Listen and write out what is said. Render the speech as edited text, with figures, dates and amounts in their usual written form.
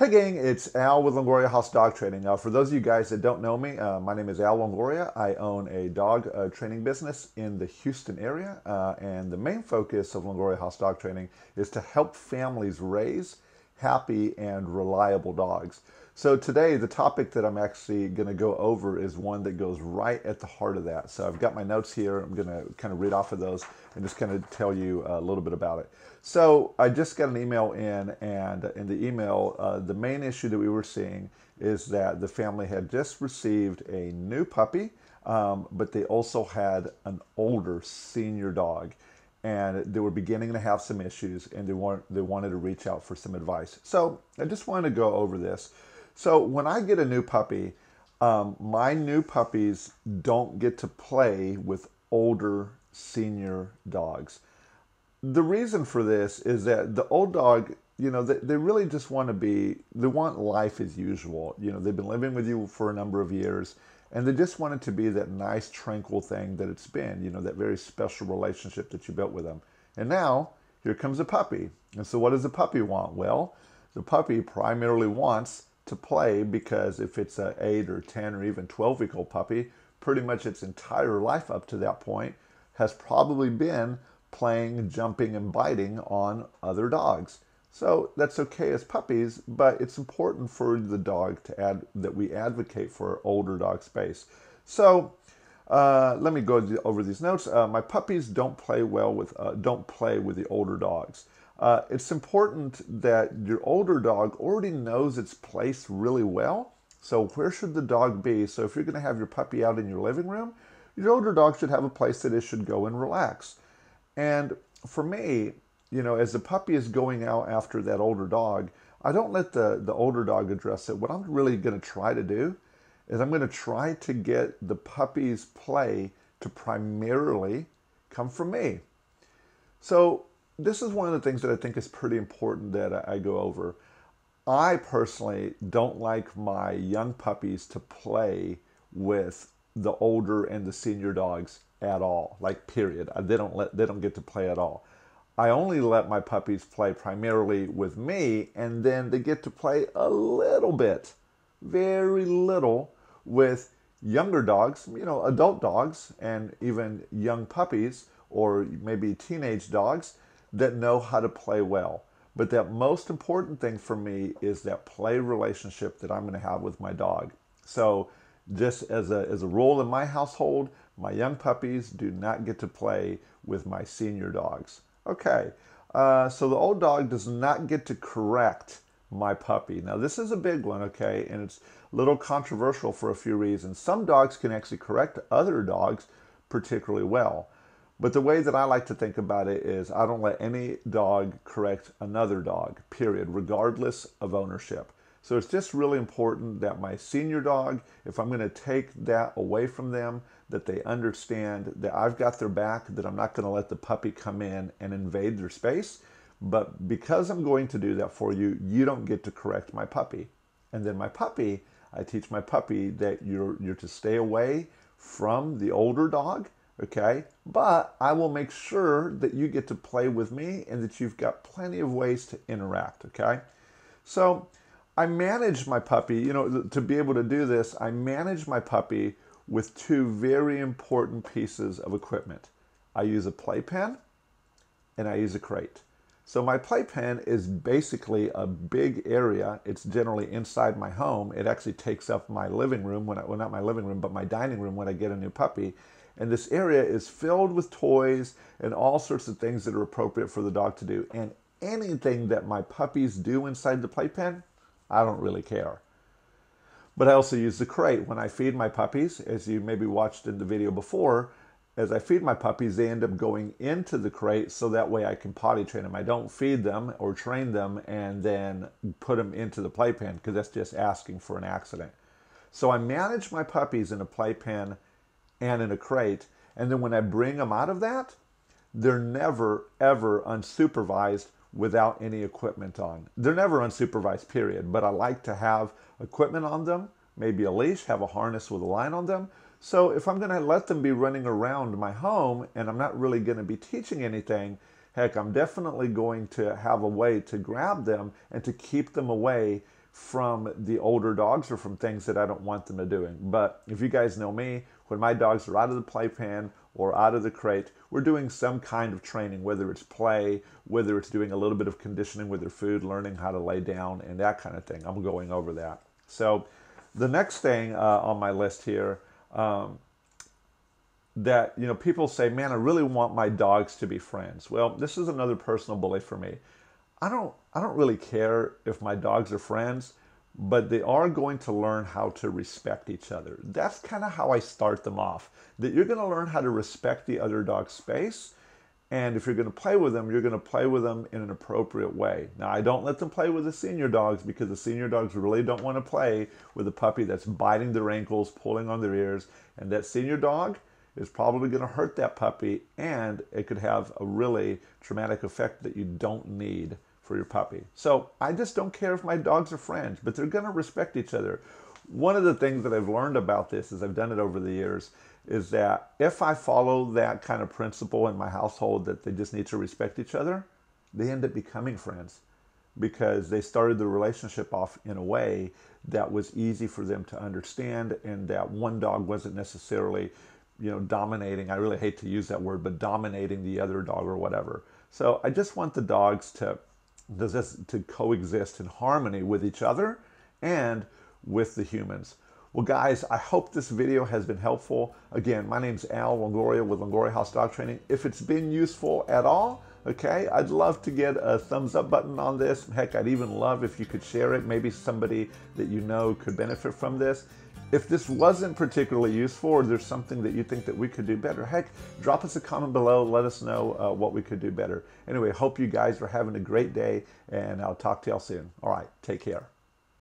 Hey gang, it's Al with Longoria House Dog Training. For those of you guys that don't know me, my name is Al Longoria. I own a dog training business in the Houston area, and the main focus of Longoria House Dog Training is to help families raise happy and reliable dogs. So today, the topic that I'm actually going to go over is one that goes right at the heart of that. So I've got my notes here. I'm going to kind of read off of those and just kind of tell you a little bit about it. So I just got an email in, and in the email, the main issue that we were seeing is that the family had just received a new puppy, but they also had an older senior dog, and they were beginning to have some issues, and they wanted to reach out for some advice. So I just wanted to go over this. So when I get a new puppy, my new puppies don't get to play with older senior dogs. The reason for this is that the old dog, they really just want to they want life as usual. They've been living with you for a number of years, and they just want it to be that nice, tranquil thing that it's been, that very special relationship that you built with them. And now, here comes a puppy. And so what does the puppy want? Well, the puppy primarily wants to play, because if it's an 8 or 10 or even 12-week-old puppy, pretty much its entire life up to that point has probably been playing, jumping, and biting on other dogs. So that's okay as puppies, but it's important for the dog that we advocate for older dog space. So let me go over these notes. My puppies don't play with the older dogs. It's important that your older dog already knows its place really well. So where should the dog be? So if you're going to have your puppy out in your living room, your older dog should have a place that it should go and relax. And for me, as the puppy is going out after that older dog, I don't let the older dog address it. What I'm really going to try to do is I'm going to try to get the puppy's play to primarily come from me. So this is one of the things that I think is pretty important that I go over. I personally don't like my young puppies to play with the older and the senior dogs at all, like period. They don't get to play at all. I only let my puppies play primarily with me, and then they get to play a little bit, very little, with younger dogs, adult dogs, and even young puppies or maybe teenage dogs that know how to play well. But that most important thing for me is that play relationship that I'm going to have with my dog. So just as a rule in my household, my young puppies do not get to play with my senior dogs. Okay, so the old dog does not get to correct my puppy. Now this is a big one, okay, and it's a little controversial for a few reasons. Some dogs can actually correct other dogs particularly well. But the way that I like to think about it is I don't let any dog correct another dog, period, regardless of ownership. So it's just really important that my senior dog, if I'm going to take that away from them, that they understand that I've got their back, that I'm not going to let the puppy come in and invade their space. But because I'm going to do that for you, you don't get to correct my puppy. And then my puppy, I teach my puppy that you're to stay away from the older dog, okay? But I will make sure that you get to play with me and that you've got plenty of ways to interact, okay? So I manage my puppy, to be able to do this, I manage my puppy with two very important pieces of equipment. I use a playpen and I use a crate. So my playpen is basically a big area. It's generally inside my home. It actually takes up my living room, well, not my living room, but my dining room when I get a new puppy. And this area is filled with toys and all sorts of things that are appropriate for the dog to do. And anything that my puppies do inside the playpen, I don't really care. But I also use the crate when I feed my puppies. As you maybe watched in the video before, as I feed my puppies, they end up going into the crate so that way I can potty train them. I don't feed them or train them and then put them into the playpen, because that's just asking for an accident. So I manage my puppies in a playpen and in a crate, and then when I bring them out of that, they're never, ever unsupervised without any equipment on. They're never unsupervised, period, but I like to have equipment on them, maybe a leash, have a harness with a line on them. So if I'm going to let them be running around my home and I'm not really going to be teaching anything, heck, I'm definitely going to have a way to grab them and to keep them away from the older dogs or from things that I don't want them to doing. But if you guys know me, when my dogs are out of the playpen or out of the crate, we're doing some kind of training, whether it's play, whether it's doing a little bit of conditioning with their food, learning how to lay down and that kind of thing. I'm going over that. So the next thing on my list here, that, you know, people say, man, I really want my dogs to be friends. Well, this is another personal belief for me. I don't really care if my dogs are friends, but they are going to learn how to respect each other. That's kind of how I start them off. That you're going to learn how to respect the other dog's space, and if you're going to play with them, you're going to play with them in an appropriate way. Now, I don't let them play with the senior dogs because the senior dogs really don't want to play with a puppy that's biting their ankles, pulling on their ears, and that senior dog is probably going to hurt that puppy, and it could have a really traumatic effect that you don't need for your puppy. So I just don't care if my dogs are friends, but they're going to respect each other. One of the things that I've learned about this, as I've done it over the years, is that if I follow that kind of principle in my household that they just need to respect each other, they end up becoming friends because they started the relationship off in a way that was easy for them to understand, and that one dog wasn't necessarily, you know, dominating. I really hate to use that word, but dominating the other dog or whatever. So I just want the dogs to coexist in harmony with each other and with the humans. Well, guys, I hope this video has been helpful. Again, my name's Al Longoria with Longoria House Dog Training. If it's been useful at all, okay, I'd love to get a thumbs up button on this. Heck, I'd even love if you could share it. Maybe somebody that you know could benefit from this. If this wasn't particularly useful, or there's something that you think that we could do better, heck, drop us a comment below. Let us know what we could do better. Anyway, hope you guys are having a great day, and I'll talk to y'all soon. All right, take care.